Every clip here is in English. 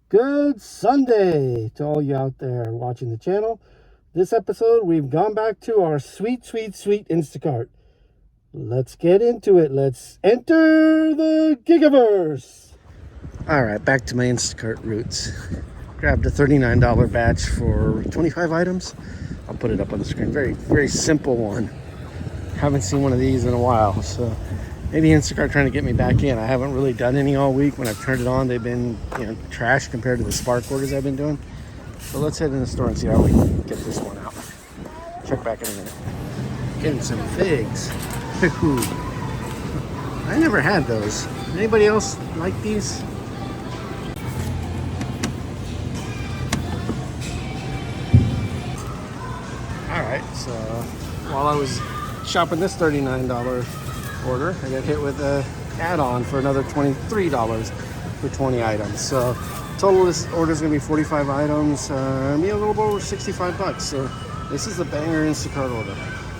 Good Sunday to all you out there watching the channel. This episode, we've gone back to our sweet Instacart. Let's get into it. Let's enter the Gigaverse. All right, back to my Instacart roots. Grabbed a $39 batch for 25 items. I'll put it up on the screen. Very simple one. Haven't seen one of these in a while, so maybe Instacart trying to get me back in. I haven't really done any all week. When I've turned it on, they've been trash compared to the Spark orders I've been doing. So let's head in the store and see how we can get this one out. Check back in a minute. Getting some figs. I never had those. Anybody else like these? Alright, so while I was shopping this $39 order, I got hit with a add-on for another $23 for 20 items. So total this order is going to be 45 items, me a little over 65 bucks. So this is a banger Instacart order.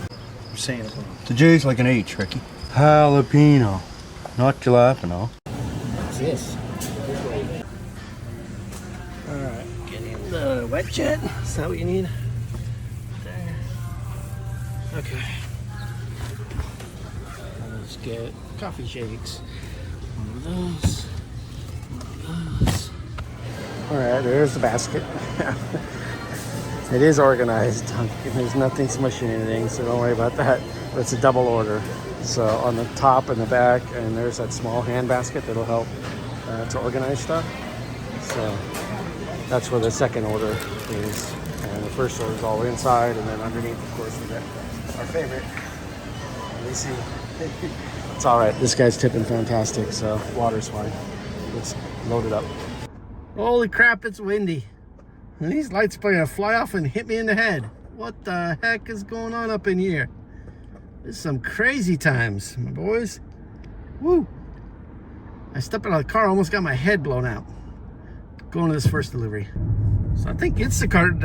I'm saying it wrong. The J's like an H, Ricky. Jalapeno, not jalapeno. What's this? Alright, getting the wet jet. Is that what you need? There. Okay. Let's get coffee shakes. One of those. One of those. Alright, there's the basket. It is organized. There's nothing smushing anything, so don't worry about that. But it's a double order. So on the top and the back, and there's that small hand basket that'll help to organize stuff. So that's where the second order is. And the first order is all inside, and then underneath, of course, we got our favorite. Let me see. It's all right. This guy's tipping fantastic, so water's fine. Let's load it up. Holy crap, it's windy. And these lights are going to fly off and hit me in the head. What the heck is going on up in here? There's some crazy times, my boys. Woo! I stepped out of the car, almost got my head blown out. Going to this first delivery. So I think Instacart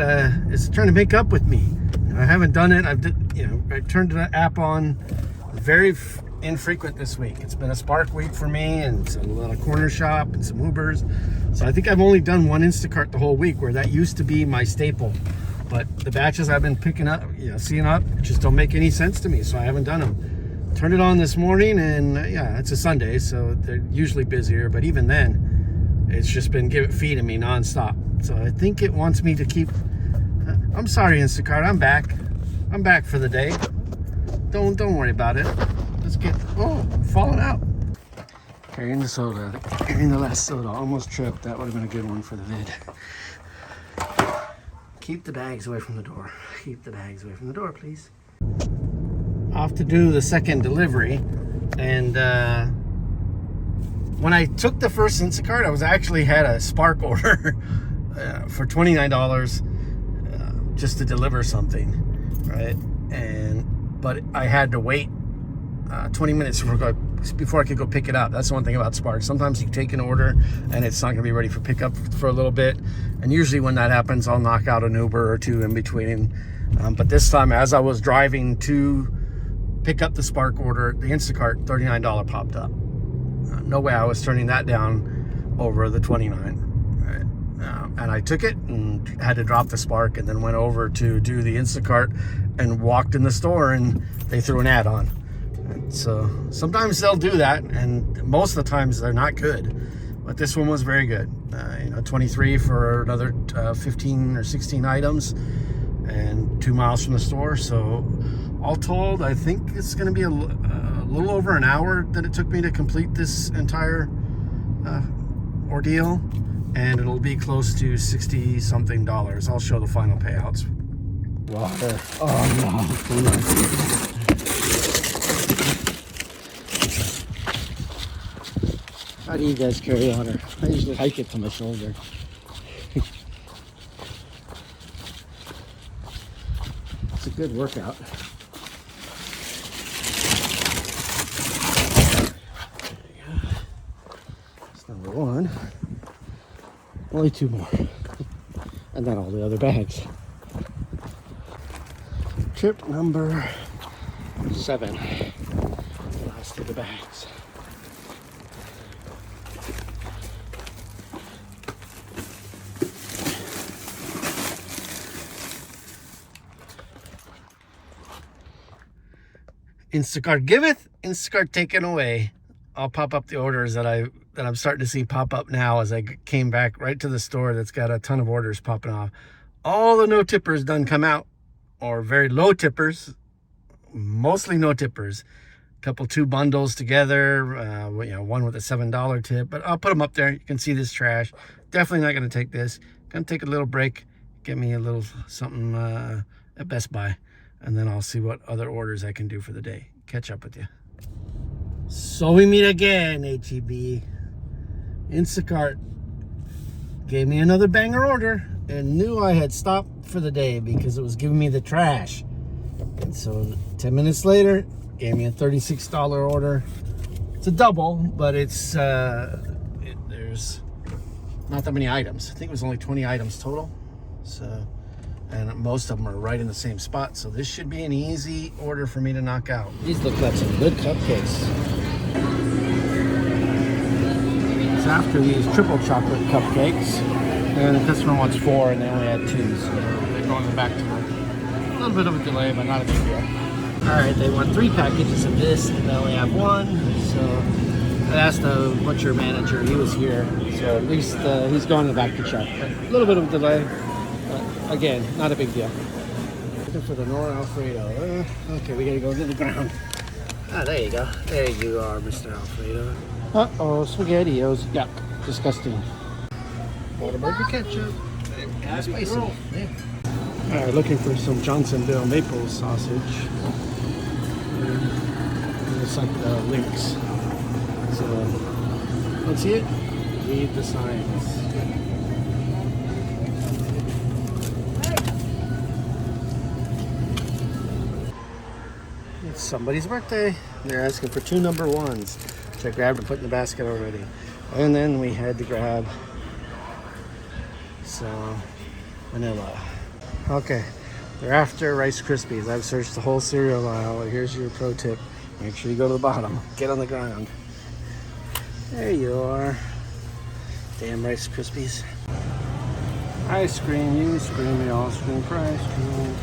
is trying to make up with me. I haven't done it. I turned the app on very infrequent this week. It's been a Spark week for me, and a little corner shop and some Ubers. So I think I've only done one Instacart the whole week, where that used to be my staple. But the batches I've been picking up, seeing up, just don't make any sense to me, so I haven't done them. Turned it on this morning, and it's a Sunday, so they're usually busier. But even then, it's just been feeding me nonstop. So I think it wants me to keep. I'm sorry, Instacart. I'm back. I'm back for the day. Don't worry about it. Let's get. Oh, I'm falling out. Carrying the soda. Carrying the last soda. Almost tripped. That would have been a good one for the vid. Keep the bags away from the door. Keep the bags away from the door, please. Off to do the second delivery, and when I took the first Instacart, I was actually had a Spark order for $29 just to deliver something, right? But I had to wait 20 minutes before I could go pick it up. That's the one thing about Spark. Sometimes you take an order and it's not going to be ready for pickup for a little bit. And usually when that happens, I'll knock out an Uber or two in between. But this time, as I was driving to pick up the Spark order, the Instacart $39 popped up. No way I was turning that down over the 29. Right? And I took it and had to drop the Spark, and then went over to do the Instacart and walked in the store, and they threw an ad on. So sometimes they'll do that, and most of the times they're not good. But this one was very good. 23 for another 15 or 16 items, and 2 miles from the store. So all told, I think it's going to be a little over an hour that it took me to complete this entire ordeal, and it'll be close to $60-something. I'll show the final payouts. Water. Oh no. How do you guys carry water? I usually hike it to my shoulder. It's a good workout. There you go. That's number one. Only 2 more. And then all the other bags. Trip number 7. The last of the bags. Instacart giveth, Instacart taken away. I'll pop up the orders that I'm starting to see pop up now as I came back right to the store that's got a ton of orders popping off. All the no tippers done come out, or very low tippers, mostly no tippers. Two bundles together, one with a $7 tip, but I'll put them up there. You can see this trash. Definitely not going to take this. Going to take a little break, get me a little something at Best Buy, and then I'll see what other orders I can do for the day. Catch up with you. So we meet again, HEB. Instacart gave me another banger order and knew I had stopped for the day because it was giving me the trash. And so 10 minutes later, gave me a $36 order. It's a double, but there's not that many items. I think it was only 20 items total. So, and most of them are right in the same spot. So this should be an easy order for me to knock out. These look like some good cupcakes. It's after these triple chocolate cupcakes. And the customer wants 4 and they only had 2. So they're going back to work. A little bit of a delay, but not a big deal. All right, they want 3 packages of this, and they only have 1. So I asked the butcher manager, he was here, so at least he's going to back to check. But a little bit of a delay, but again, not a big deal. Looking for the Nor Alfredo. Okay, we gotta go to the ground. Ah, there you go. There you are, Mr. Alfredo. Uh-oh, SpaghettiOs. Yuck, disgusting. Whataburger ketchup. Spicy. Yeah. All right, looking for some Johnsonville maple sausage. It's like the links. So, don't see it? Read the signs. It's somebody's birthday. They're asking for 2 number 1s, which I grabbed and put in the basket already. And then we had to grab some vanilla. Okay, they're after Rice Krispies. I've searched the whole cereal aisle. Here's your pro tip. Make sure you go to the bottom. Get on the ground. There you are. Damn Rice Krispies. Ice cream, you scream, we all scream for ice cream.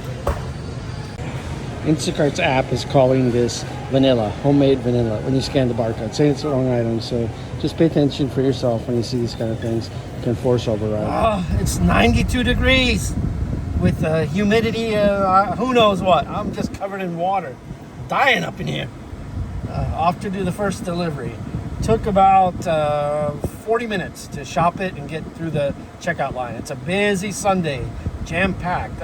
Instacart's app is calling this vanilla, homemade vanilla, when you scan the barcode, saying it's the wrong item. So just pay attention for yourself when you see these kind of things. You can force override. Oh, it's 92 degrees. With humidity, who knows what. I'm just covered in water. Dying up in here. Off to do the first delivery. Took about 40 minutes to shop it and get through the checkout line. It's a busy Sunday, jam-packed.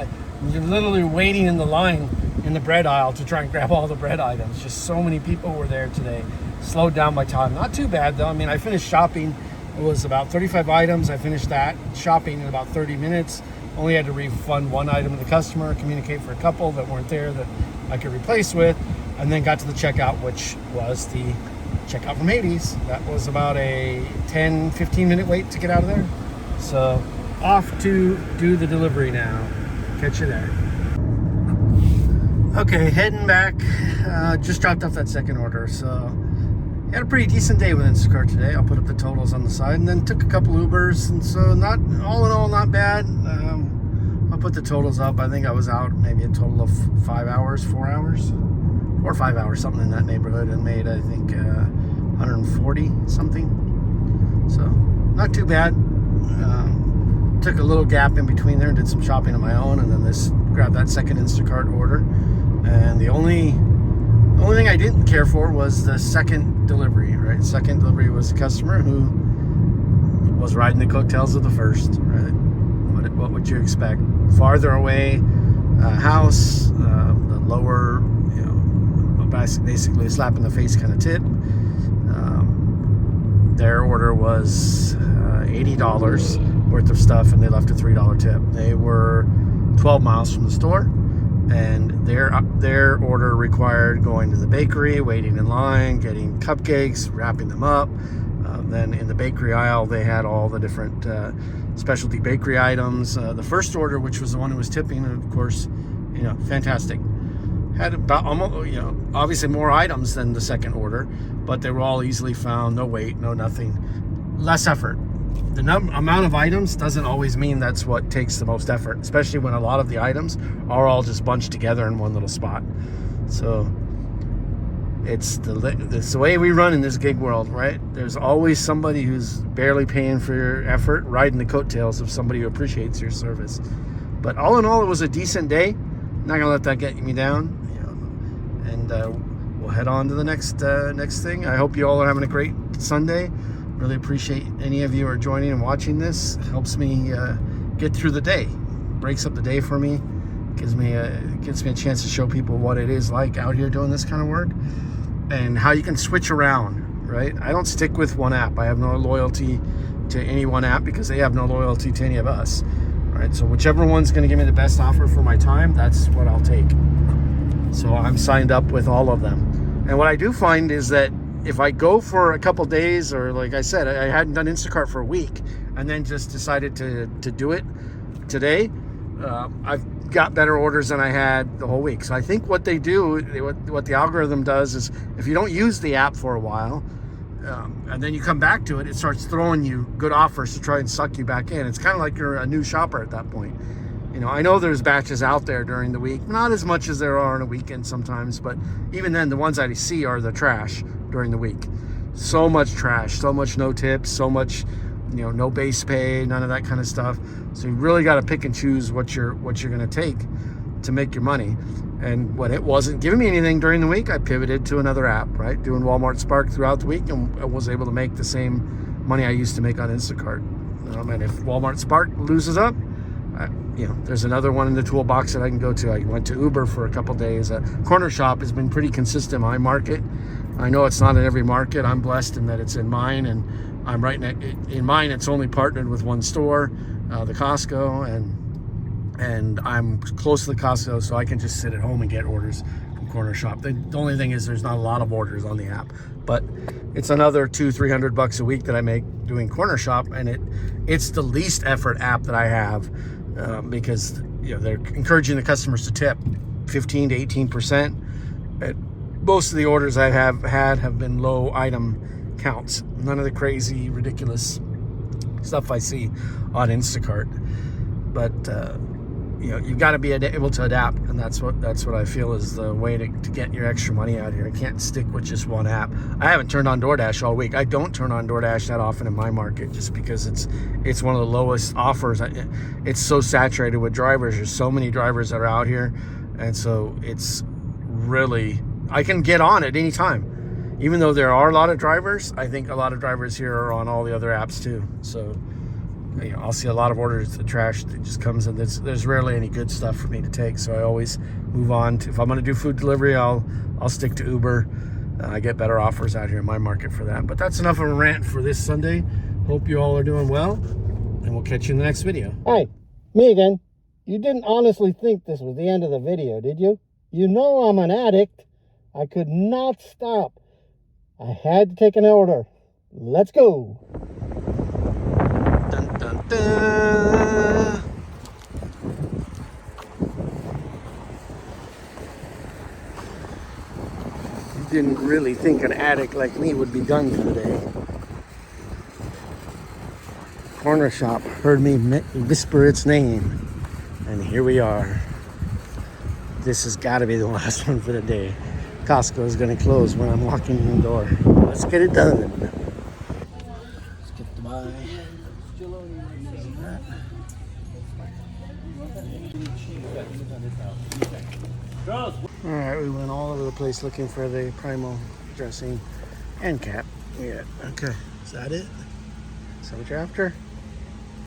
You're literally waiting in the line in the bread aisle to try and grab all the bread items. Just so many people were there today. Slowed down my time. Not too bad, though. I mean, I finished shopping. It was about 35 items. I finished that shopping in about 30 minutes. Only had to refund 1 item to the customer, communicate for a couple that weren't there that I could replace with, and then got to the checkout, which was the checkout from Hades. That was about a 10-15 minute wait to get out of there. So off to do the delivery now. Catch you there. Okay, heading back. Just dropped off that second order. So had a pretty decent day with Instacart today. I'll put up the totals on the side, and then took a couple Ubers, and so not all in all not bad. I'll put the totals up. I think I was out maybe a total of 5 hours, 4 hours, 4 or 5 hours, something in that neighborhood, and made I think 140 something. So not too bad. Took a little gap in between there and did some shopping on my own, and then grabbed that second Instacart order. And the only thing I didn't care for was the second delivery, right? Second delivery was a customer who was riding the coattails of the first, right? What would you expect? Farther away house, the lower, basically slap in the face kind of tip. Their order was $80 worth of stuff, and they left a $3 tip. They were 12 miles from the store, and their order required going to the bakery, waiting in line, getting cupcakes, wrapping them up. Then in the bakery aisle, they had all the different specialty bakery items. The first order, which was the one who was tipping, of course, fantastic. Had about almost, obviously more items than the second order, but they were all easily found. No wait, no nothing. Less effort. The amount of items doesn't always mean that's what takes the most effort, especially when a lot of the items are all just bunched together in one little spot. So It's the way we run in this gig world, right? There's always somebody who's barely paying for your effort, riding the coattails of somebody who appreciates your service. But all in all, it was a decent day. Not gonna let that get me down, and we'll head on to the next thing. I hope you all are having a great Sunday. Really appreciate any of you who are joining and watching this. It helps me get through the day. Breaks up the day for me. Gives me a chance to show people what it is like out here doing this kind of work, and how you can switch around, right? I don't stick with one app. I have no loyalty to any one app because they have no loyalty to any of us, right? So whichever one's going to give me the best offer for my time, that's what I'll take. So I'm signed up with all of them. And what I do find is that if I go for a couple days, or like I said, I hadn't done Instacart for a week and then just decided to do it today, I've got better orders than I had the whole week. So I think what they do, what the algorithm does, is if you don't use the app for a while, and then you come back to it, it starts throwing you good offers to try and suck you back in. It's kind of like you're a new shopper at that point. I know there's batches out there during the week, not as much as there are on a weekend sometimes, but even then, the ones I see are the trash during the week. So much trash, so much no tips, so much, no base pay, none of that kind of stuff. So you really got to pick and choose what you're going to take to make your money. And when it wasn't giving me anything during the week, I pivoted to another app, right? Doing Walmart Spark throughout the week, and I was able to make the same money I used to make on Instacart. And if Walmart Spark loses up, there's another one in the toolbox that I can go to. I went to Uber for a couple days. Corner Shop has been pretty consistent in my market. I know it's not in every market. I'm blessed in that it's in mine, and I'm right in mine. It's only partnered with one store, the Costco, and I'm close to the Costco, so I can just sit at home and get orders from Corner Shop. The only thing is there's not a lot of orders on the app, but it's another $200-300 a week that I make doing Corner Shop, and it's the least effort app that I have, because they're encouraging the customers to tip 15 to 18%. Most of the orders I have been low item counts, none of the crazy ridiculous stuff I see on Instacart. But you've got to be able to adapt, and that's what I feel is the way to get your extra money out here. I can't stick with just one app. I haven't turned on DoorDash all week. I don't turn on DoorDash that often in my market, just because it's one of the lowest offers. It's so saturated with drivers. There's so many drivers that are out here, and so it's really, I can get on at any time. Even though there are a lot of drivers, I think a lot of drivers here are on all the other apps too. So I'll see a lot of orders. The trash that just comes in. There's rarely any good stuff for me to take, so I always move on. If I'm going to do food delivery, I'll stick to Uber. I get better offers out here in my market for that. But that's enough of a rant for this Sunday. Hope you all are doing well, and we'll catch you in the next video. Hi, me again. You didn't honestly think this was the end of the video, did you? You know I'm an addict. I could not stop. I had to take an order. Let's go. Dun, dun, dun. You didn't really think an addict like me would be done for the day. Corner Shop heard me whisper its name, and here we are. This has got to be the last one for the day. Costco is going to close when I'm walking in the door. Let's get it done. Let's get the buy. All right, we went all over the place looking for the primal dressing and cap. Yeah, okay. Is that it? Is that what you're after?